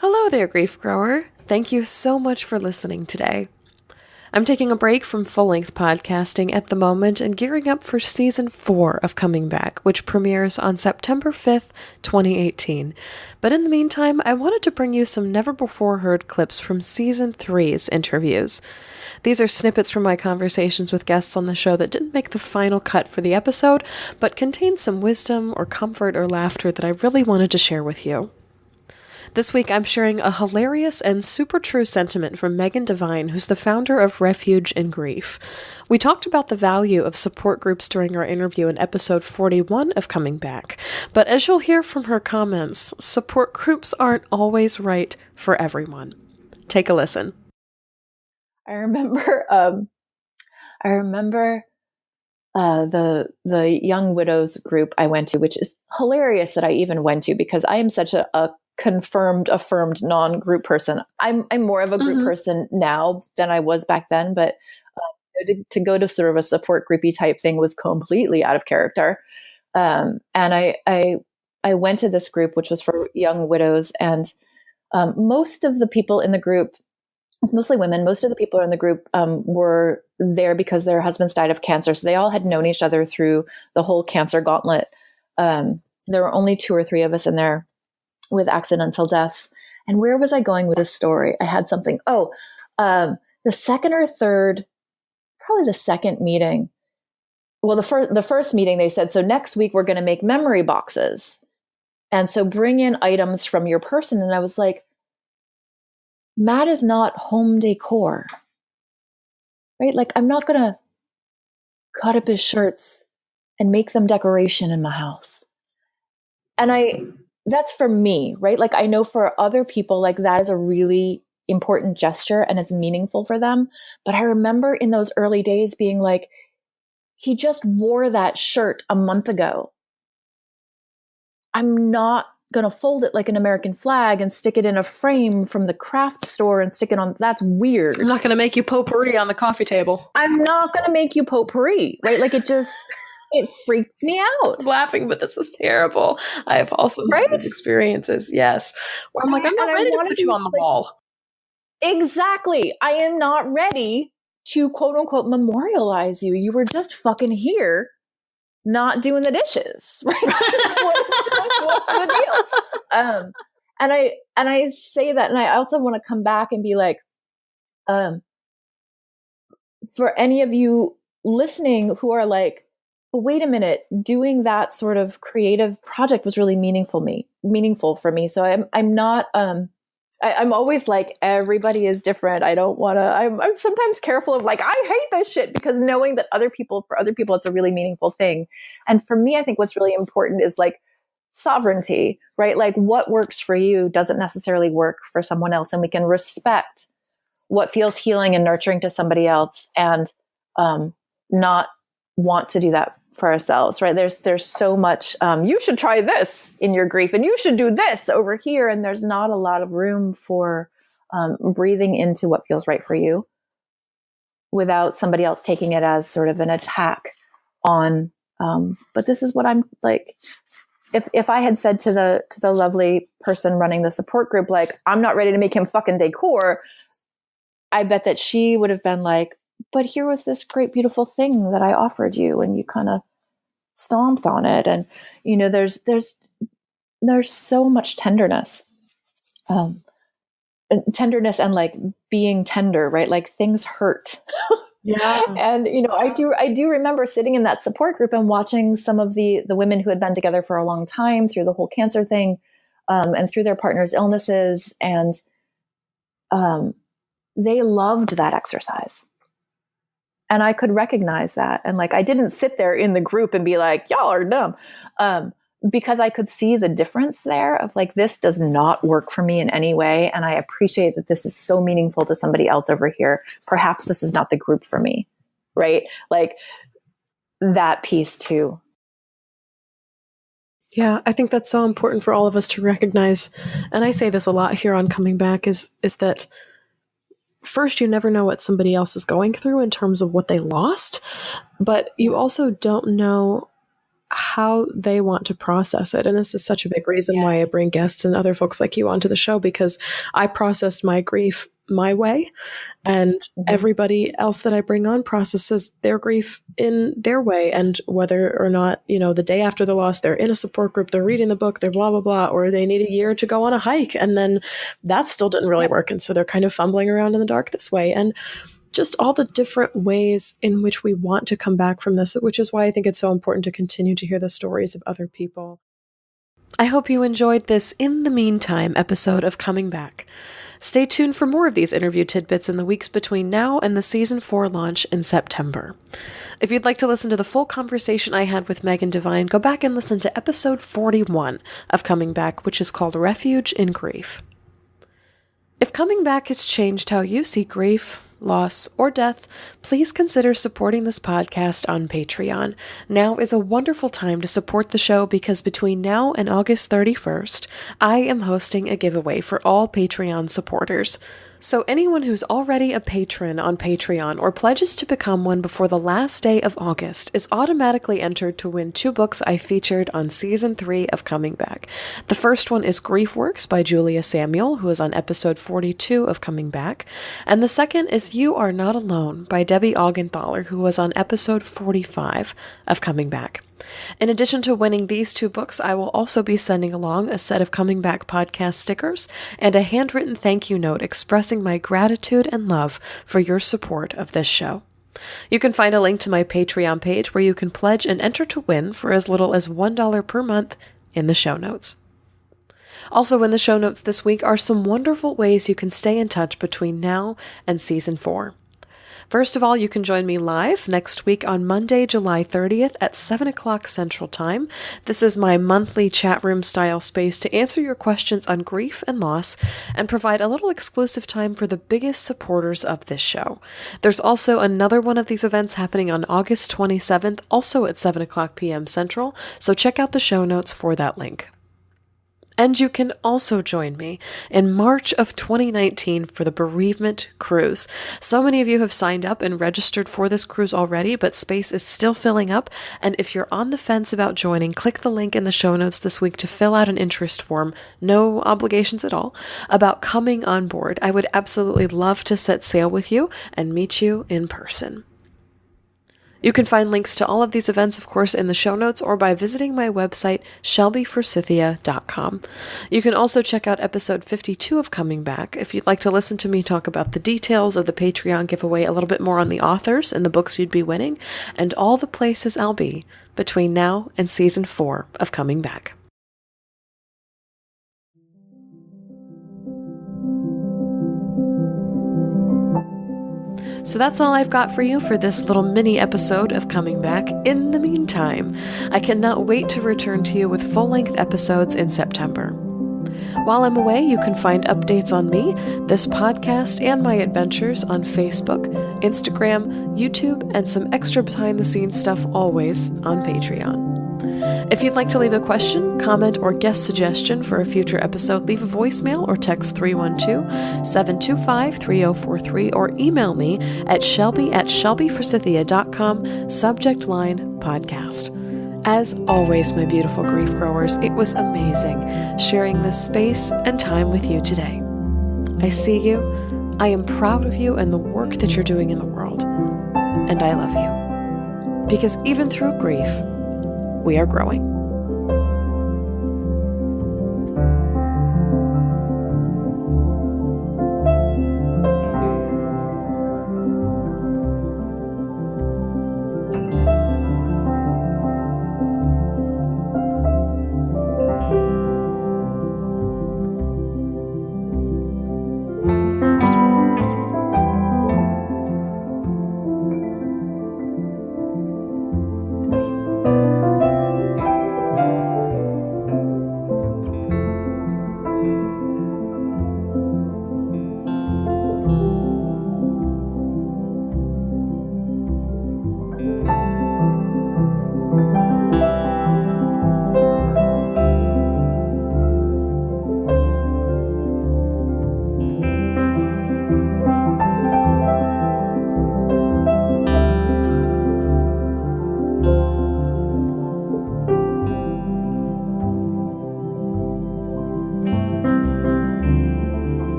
Hello there, grief grower. Thank you so much for listening today. I'm taking a break from full-length podcasting at the moment and gearing up for Season 4 of Coming Back, which premieres on September 5th, 2018. But in the meantime, I wanted to bring you some never-before-heard clips from Season 3's interviews. These are snippets from my conversations with guests on the show that didn't make the final cut for the episode, but contain some wisdom or comfort or laughter that I really wanted to share with you. This week, I'm sharing a hilarious and super true sentiment from Devine, who's the founder of Refuge in Grief. We talked about the value of support groups during our interview in episode 41 of Coming Back, but as you'll hear from her comments, support groups aren't always right for everyone. Take a listen. I remember the Young Widows group I went to, which is hilarious that I even went to because I am such a affirmed non-group person. I'm more of a group person now than I was back then, but to go to sort of a support groupy type thing was completely out of character. And I went to this group, which was for young widows, and most of the people in the group, it's mostly women, most of the people in the group were there because their husbands died of cancer. So they all had known each other through the whole cancer gauntlet. There were only 2 or 3 of us in there with accidental deaths. And where was I going with this story? I had something. The second or third, probably the second meeting. Well, the first meeting they said, so next week we're going to make memory boxes. And so bring in items from your person. And I was like, Matt is not home decor, right? Like I'm not going to cut up his shirts and make them decoration in my house. And that's for me, right? Like I know for other people, like that is a really important gesture and it's meaningful for them. But I remember in those early days being like, he just wore that shirt a month ago. I'm not going to fold it like an American flag and stick it in a frame from the craft store and stick it on. That's weird. I'm not going to make you potpourri on the coffee table. I'm not going to make you potpourri, right? Like it freaked me out. I'm laughing, but this is terrible. I have also had these experiences, yes. Where I'm like, I'm not ready to put you on the wall. Exactly. I am not ready to quote unquote memorialize you. You were just fucking here, not doing the dishes, right? What's the deal? And I say that, and I also want to come back and be like, for any of you listening who are like, but wait a minute, doing that sort of creative project was really meaningful for me. So I'm not, I'm always like, everybody is different. I don't want to, I'm sometimes careful of like, I hate this shit, because knowing that for other people, it's a really meaningful thing. And for me, I think what's really important is like sovereignty, right? Like what works for you doesn't necessarily work for someone else. And we can respect what feels healing and nurturing to somebody else and not want to do that for ourselves, right? There's so much, you should try this in your grief and you should do this over here. And there's not a lot of room for breathing into what feels right for you without somebody else taking it as sort of an attack on, but this is what I'm like. If I had said to the lovely person running the support group, like, I'm not ready to make him fucking decor, I bet that she would have been like, but here was this great, beautiful thing that I offered you, and you kind of stomped on it. And, you know, there's so much tenderness, and like being tender, right? Like things hurt. Yeah. And, you know, I do remember sitting in that support group and watching some of the women who had been together for a long time through the whole cancer thing, and through their partner's illnesses. And, they loved that exercise. And I could recognize that. And like, I didn't sit there in the group and be like, y'all are dumb. Because I could see the difference there of like, this does not work for me in any way. And I appreciate that this is so meaningful to somebody else over here. Perhaps this is not the group for me. Right? Like that piece too. Yeah, I think that's so important for all of us to recognize. And I say this a lot here on Coming Back is that first, you never know what somebody else is going through in terms of what they lost, but you also don't know how they want to process it. And this is such a big reason why I bring guests and other folks like you onto the show, because I processed my grief my way, and everybody else that I bring on processes their grief in their way. And whether or not, the day after the loss, they're in a support group, they're reading the book, they're blah, blah, blah, or they need a year to go on a hike. And then that still didn't really work. And so they're kind of fumbling around in the dark this way. And just all the different ways in which we want to come back from this, which is why I think it's so important to continue to hear the stories of other people. I hope you enjoyed this In the Meantime episode of Coming Back. Stay tuned for more of these interview tidbits in the weeks between now and the Season 4 launch in September. If you'd like to listen to the full conversation I had with Meg and Devine, go back and listen to episode 41 of Coming Back, which is called Refuge in Grief. If Coming Back has changed how you see grief, loss, or death, please consider supporting this podcast on Patreon. Now is a wonderful time to support the show because between now and August 31st, I am hosting a giveaway for all Patreon supporters. So anyone who's already a patron on Patreon or pledges to become one before the last day of August is automatically entered to win 2 books I featured on Season 3 of Coming Back. The first one is Grief Works by Julia Samuel, who is on episode 42 of Coming Back, and the second is You Are Not Alone by Debbie Augenthaler, who was on episode 45 of Coming Back. In addition to winning these 2 books, I will also be sending along a set of Coming Back podcast stickers and a handwritten thank you note expressing my gratitude and love for your support of this show. You can find a link to my Patreon page where you can pledge and enter to win for as little as $1 per month in the show notes. Also in the show notes this week are some wonderful ways you can stay in touch between now and Season 4. First of all, you can join me live next week on Monday, July 30th at 7 o'clock Central Time. This is my monthly chat room style space to answer your questions on grief and loss and provide a little exclusive time for the biggest supporters of this show. There's also another one of these events happening on August 27th, also at 7 o'clock p.m. Central, so check out the show notes for that link. And you can also join me in March of 2019 for the Bereavement Cruise. So many of you have signed up and registered for this cruise already, but space is still filling up. And if you're on the fence about joining, click the link in the show notes this week to fill out an interest form, no obligations at all, about coming on board. I would absolutely love to set sail with you and meet you in person. You can find links to all of these events, of course, in the show notes or by visiting my website, shelbyforsythia.com. You can also check out episode 52 of Coming Back if you'd like to listen to me talk about the details of the Patreon giveaway, a little bit more on the authors and the books you'd be winning, and all the places I'll be between now and Season 4 of Coming Back. So that's all I've got for you for this little mini episode of Coming Back. In the meantime, I cannot wait to return to you with full-length episodes in September. While I'm away, you can find updates on me, this podcast, and my adventures on Facebook, Instagram, YouTube, and some extra behind-the-scenes stuff always on Patreon. If you'd like to leave a question, comment, or guest suggestion for a future episode, leave a voicemail or text 312-725-3043 or email me at shelby@shelbyforsythia.com, subject line podcast. As always, my beautiful grief growers, it was amazing sharing this space and time with you today. I see you, I am proud of you and the work that you're doing in the world, and I love you. Because even through grief, we are growing.